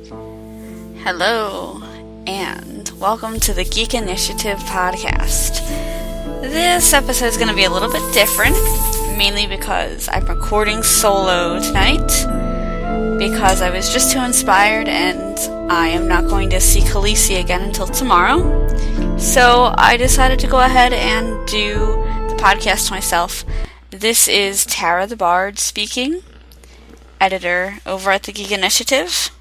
Hello, and welcome to the Geek Initiative podcast. This episode is going to be a little bit different, mainly because I'm recording solo tonight, because I was just too inspired and I am not going to see Khaleesi again until tomorrow. So I decided to go ahead and do the podcast myself. This is Tara the Bard speaking, editor over at the Geek Initiative.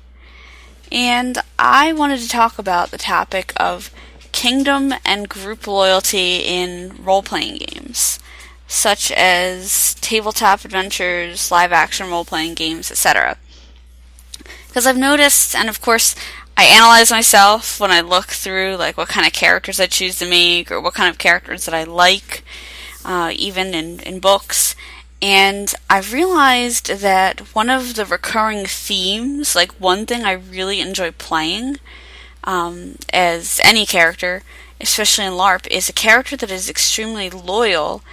And I wanted to talk about the topic of kingdom and group loyalty in role-playing games, such as tabletop adventures, live-action role-playing games, etc. Because I've noticed, and of course, I analyze myself when I look through like what kind of characters I choose to make, or what kind of characters that I like, even in books. And I've realized that one of the recurring themes, like one thing I really enjoy playing as any character, especially in LARP, is a character that is extremely loyal,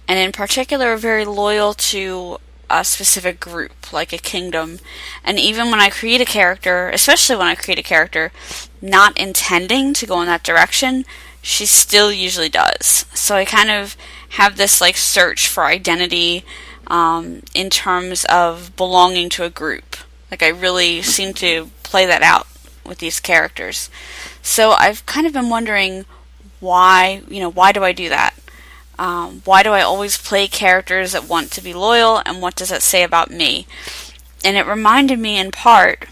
and in particular very loyal to a specific group, like a kingdom. And even when I create a character, especially when I create a character not intending to go in that direction, she still usually does. So I kind of have this like search for identity in terms of belonging to a group. Like I really seem to play that out with these characters. So I've kind of been wondering why do I do that? Why do I always play characters that want to be loyal, and what does that say about me? And it reminded me in part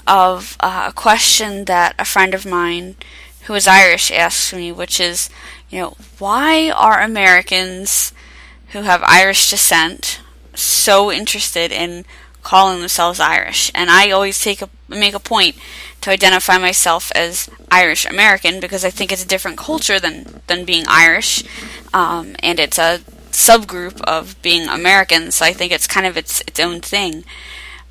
of a question that a friend of mine who is Irish asked me, which is, why are Americans who have Irish descent so interested in calling themselves Irish? And I always make a point to identify myself as Irish American, because I think it's a different culture than being Irish, and it's a subgroup of being American, so I think it's kind of its own thing.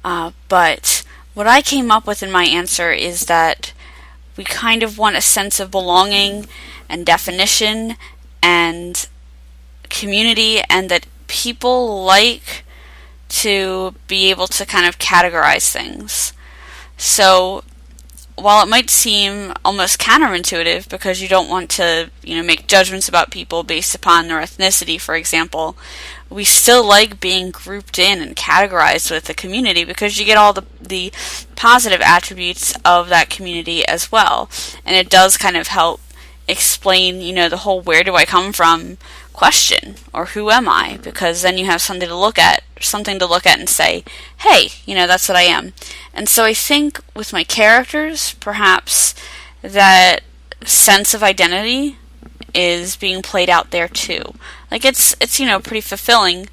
But what I came up with in my answer is that we kind of want a sense of belonging and definition and community, and that people like to be able to kind of categorize things. So while it might seem almost counterintuitive, because you don't want to make judgments about people based upon their ethnicity, for example, we still like being grouped in and categorized with the community, because you get all the positive attributes of that community as well. And it does kind of help explain the whole where do I come from question, or who am I, because then you have something to look at and say, hey, that's what I am. And so I think with my characters, perhaps that sense of identity is being played out there too. Like it's pretty fulfilling.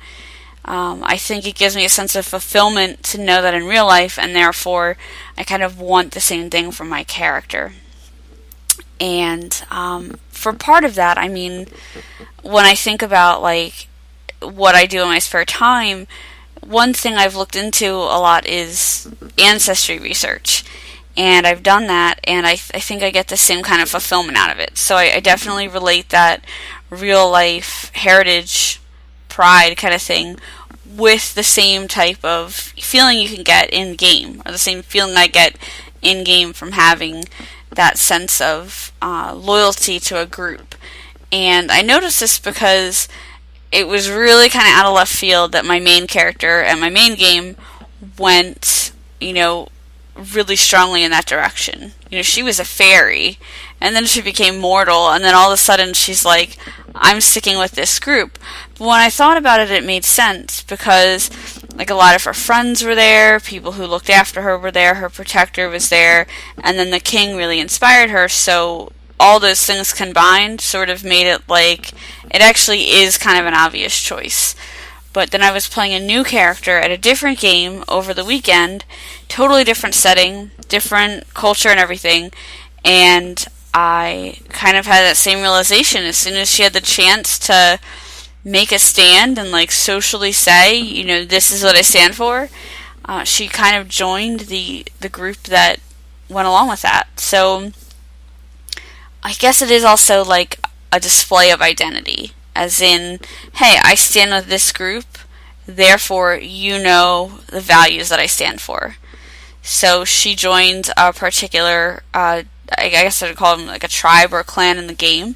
I think it gives me a sense of fulfillment to know that in real life, and therefore I kind of want the same thing from my character. And for part of that, when I think about like what I do in my spare time, one thing I've looked into a lot is ancestry research. And I've done that, and I think I get the same kind of fulfillment out of it. So I definitely relate that real life heritage pride kind of thing with the same type of feeling you can get in game, or the same feeling I get in game from having that sense of loyalty to a group. And I noticed this because it was really kind of out of left field that my main character and my main game went, really strongly in that direction. She was a fairy, and then she became mortal, and then all of a sudden she's like, I'm sticking with this group. But when I thought about it, it made sense, because like a lot of her friends were there, people who looked after her were there, her protector was there, and then the king really inspired her, so all those things combined sort of made it like it actually is kind of an obvious choice. But then I was playing a new character at a different game over the weekend, totally different setting, different culture and everything, and I kind of had that same realization as soon as she had the chance to make a stand and like socially say, this is what I stand for. She kind of joined the group that went along with that. So I guess it is also like a display of identity, as in, hey, I stand with this group, therefore the values that I stand for. So she joined a particular, I guess I'd call them like a tribe or a clan in the game,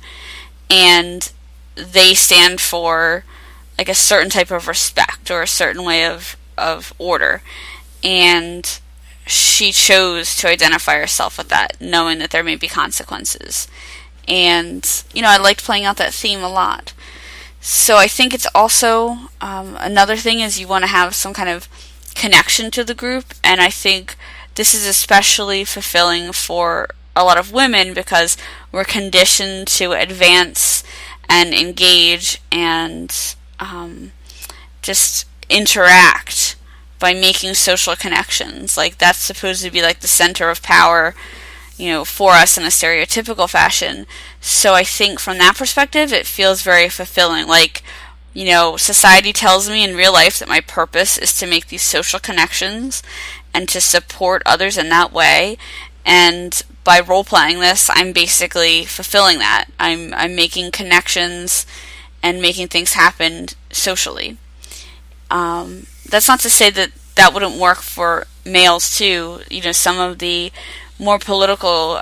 and they stand for like a certain type of respect or a certain way of order. And she chose to identify herself with that, knowing that there may be consequences. And, I liked playing out that theme a lot. So I think it's also, another thing is you want to have some kind of connection to the group, and I think this is especially fulfilling for a lot of women because we're conditioned to advance and engage and just interact by making social connections. Like, that's supposed to be like the center of power, for us in a stereotypical fashion. So I think from that perspective, it feels very fulfilling. Like, society tells me in real life that my purpose is to make these social connections and to support others in that way. And by role-playing this, I'm basically fulfilling that. I'm making connections and making things happen socially. That's not to say that that wouldn't work for males too. Some of the more political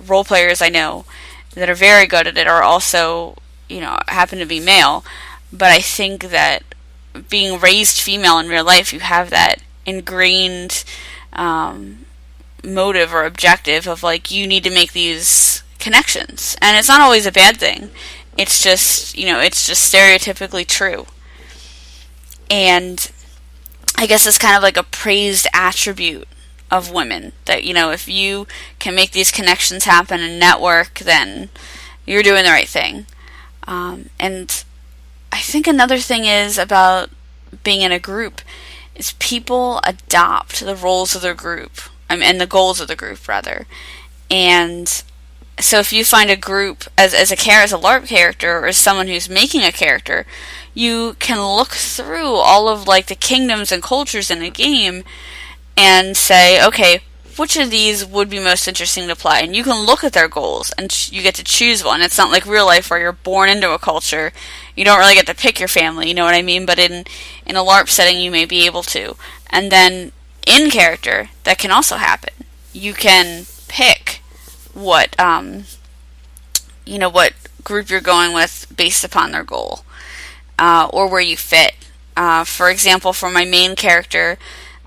role players I know that are very good at it are also, happen to be male. But I think that being raised female in real life, you have that ingrained motive or objective of like, you need to make these connections. And it's not always a bad thing. It's just, it's just stereotypically true. And I guess it's kind of like a praised attribute of women that, if you can make these connections happen and network, then you're doing the right thing. And I think another thing is about being in a group is people adopt the roles of their group, and the goals of the group rather. And so if you find a group as a LARP character or as someone who's making a character, you can look through all of like the kingdoms and cultures in a game and say, okay, which of these would be most interesting to play? And you can look at their goals and you get to choose one. It's not like real life where you're born into a culture. You don't really get to pick your family, you know what I mean? But in a LARP setting, you may be able to. And then in character, that can also happen. You can pick what what group you're going with based upon their goal, or where you fit. For example, for my main character,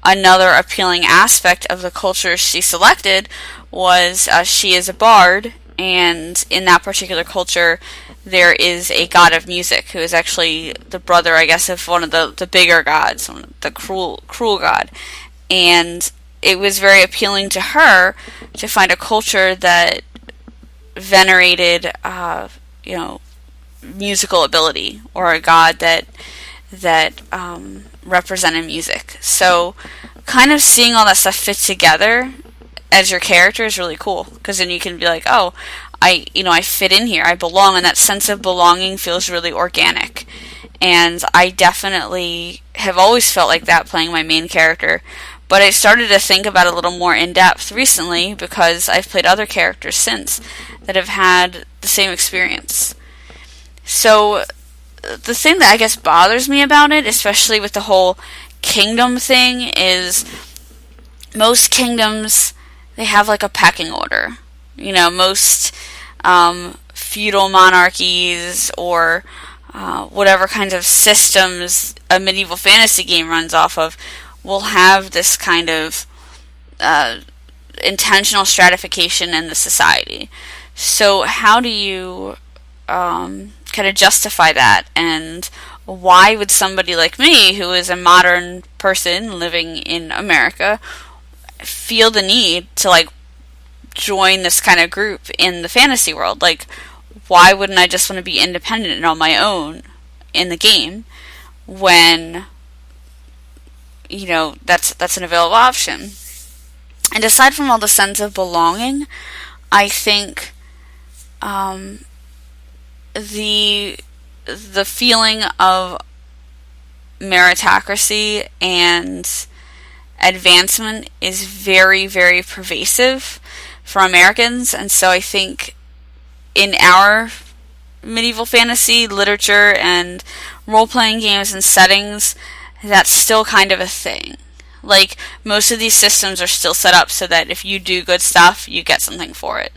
another appealing aspect of the culture she selected was she is a bard, and in that particular culture, there is a god of music who is actually the brother, I guess, of one of the bigger gods, the cruel god. And it was very appealing to her to find a culture that venerated, musical ability, or a god that represented music. So kind of seeing all that stuff fit together as your character is really cool, because then you can be like, oh, I fit in here, I belong, and that sense of belonging feels really organic. And I definitely have always felt like that playing my main character, but I started to think about it a little more in depth recently because I've played other characters since that have had the same experience. So the thing that I guess bothers me about it, especially with the whole kingdom thing, is most kingdoms, they have like a pecking order. Most feudal monarchies or whatever kinds of systems a medieval fantasy game runs off of will have this kind of intentional stratification in the society. So how do you kind of justify that? And why would somebody like me, who is a modern person living in America, feel the need to like join this kind of group in the fantasy world? Like, why wouldn't I just want to be independent and on my own in the game when that's an available option? And aside from all the sense of belonging, I think the feeling of meritocracy and advancement is very, very pervasive for Americans. And so I think in our medieval fantasy literature and role-playing games and settings, that's still kind of a thing. Like, most of these systems are still set up so that if you do good stuff, you get something for it.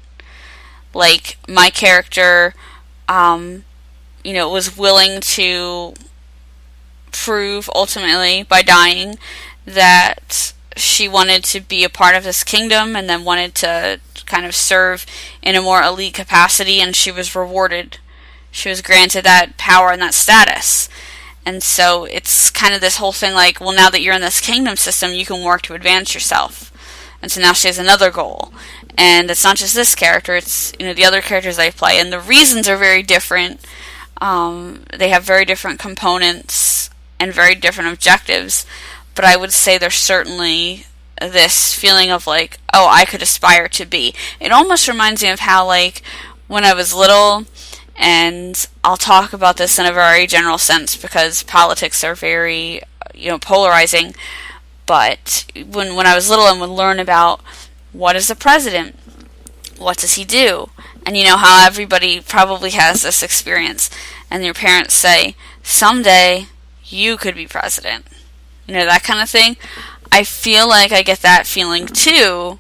Like, my character, was willing to prove, ultimately, by dying, that she wanted to be a part of this kingdom and then wanted to kind of serve in a more elite capacity, and she was rewarded. She was granted that power and that status. And so it's kind of this whole thing like, well, now that you're in this kingdom system, you can work to advance yourself. And so now she has another goal. And it's not just this character, it's the other characters I play. And the reasons are very different. They have very different components and very different objectives. But I would say there's certainly this feeling of like, oh, I could aspire to be. It almost reminds me of how, like, when I was little, and I'll talk about this in a very general sense because politics are very, polarizing. But when I was little and would learn about what is the president, what does he do, and how everybody probably has this experience, and your parents say, someday you could be president. That kind of thing. I feel like I get that feeling too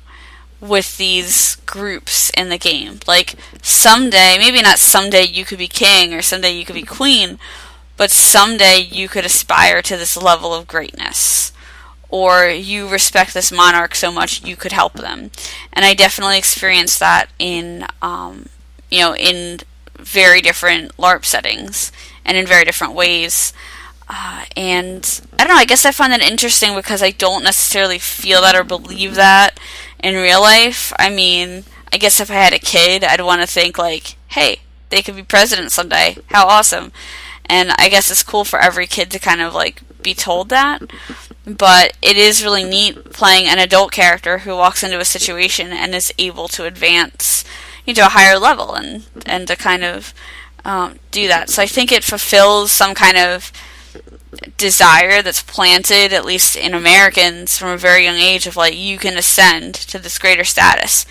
with these groups in the game. Like, someday, maybe not someday you could be king or someday you could be queen, but someday you could aspire to this level of greatness. Or you respect this monarch so much you could help them. And I definitely experienced that in very different LARP settings and in very different ways. And I don't know, I guess I find that interesting because I don't necessarily feel that or believe that in real life. I mean, I guess if I had a kid, I'd want to think like, hey, they could be president someday. How awesome. And I guess it's cool for every kid to kind of like be told that. But it is really neat playing an adult character who walks into a situation and is able to advance to a higher level and to kind of do that. So I think it fulfills some kind of desire that's planted, at least in Americans, from a very young age of like, you can ascend to this greater status.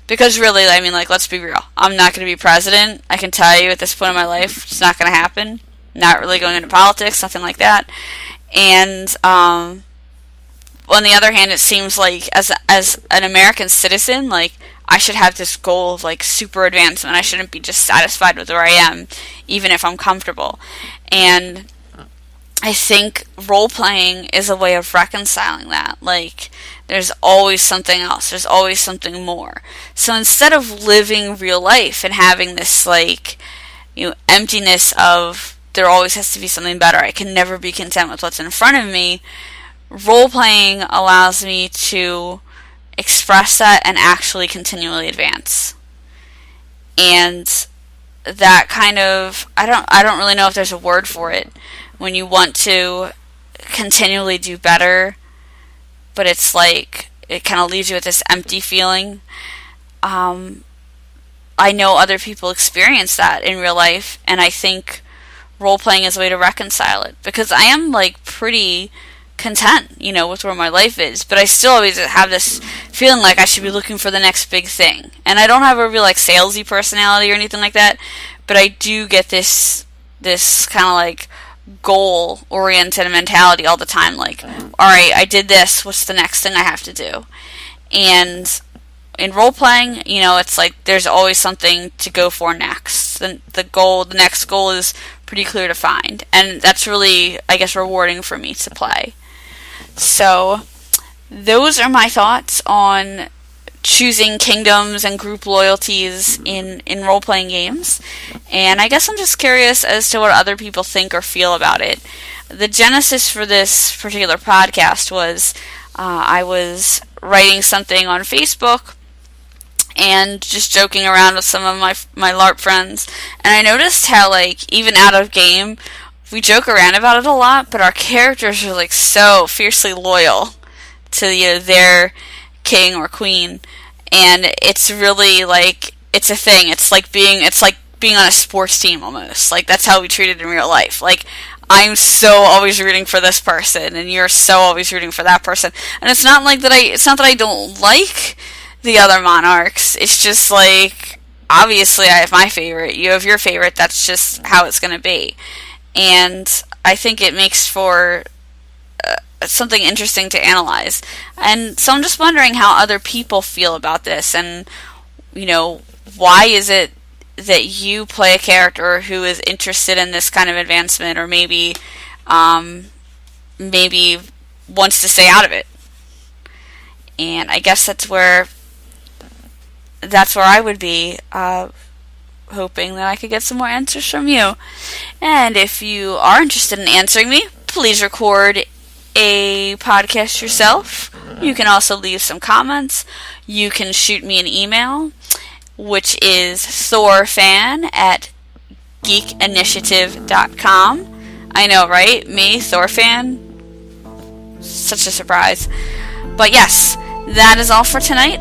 Because really, I mean, like, let's be real. I'm not going to be president. I can tell you at this point in my life, it's not going to happen. Not really going into politics, nothing like that. And on the other hand, it seems like as an American citizen, like, I should have this goal of like super advancement. I shouldn't be just satisfied with where I am, even if I'm comfortable. And I think role-playing is a way of reconciling that. Like, there's always something else. There's always something more. So instead of living real life and having this, like, emptiness of there always has to be something better, I can never be content with what's in front of me, role-playing allows me to express that and actually continually advance. And that kind of, I don't really know if there's a word for it, when you want to continually do better, but it's like, it kind of leaves you with this empty feeling. I know other people experience that in real life, and I think role-playing is a way to reconcile it, because I am like pretty content, with where my life is, but I still always have this feeling like I should be looking for the next big thing. And I don't have a real like salesy personality or anything like that, but I do get this kind of like goal-oriented mentality all the time, like, alright, I did this, what's the next thing I have to do? And in role-playing, it's like there's always something to go for next. The next goal is pretty clear to find, and that's really, I guess, rewarding for me to play. So, those are my thoughts on choosing kingdoms and group loyalties in role-playing games. And I guess I'm just curious as to what other people think or feel about it. The genesis for this particular podcast was I was writing something on Facebook and just joking around with some of my LARP friends. And I noticed how, like, even out of game, we joke around about it a lot, but our characters are, like, so fiercely loyal to their king or queen. And it's really, like, it's a thing. It's like being on a sports team almost. Like, that's how we treat it in real life. Like, I'm so always rooting for this person, and you're so always rooting for that person. And it's not that I don't like the other monarchs. It's just like, obviously I have my favorite, you have your favorite, that's just how it's going to be. And I think it makes for something interesting to analyze. And so I'm just wondering how other people feel about this, and why is it that you play a character who is interested in this kind of advancement, or maybe wants to stay out of it. And I guess that's where I would be hoping that I could get some more answers from you. And if you are interested in answering me, please record a podcast yourself. You can also leave some comments. You can shoot me an email, which is thorfan@geekinitiative.com. I know, right? Me, Thorfan? Such a surprise. But yes, that is all for tonight.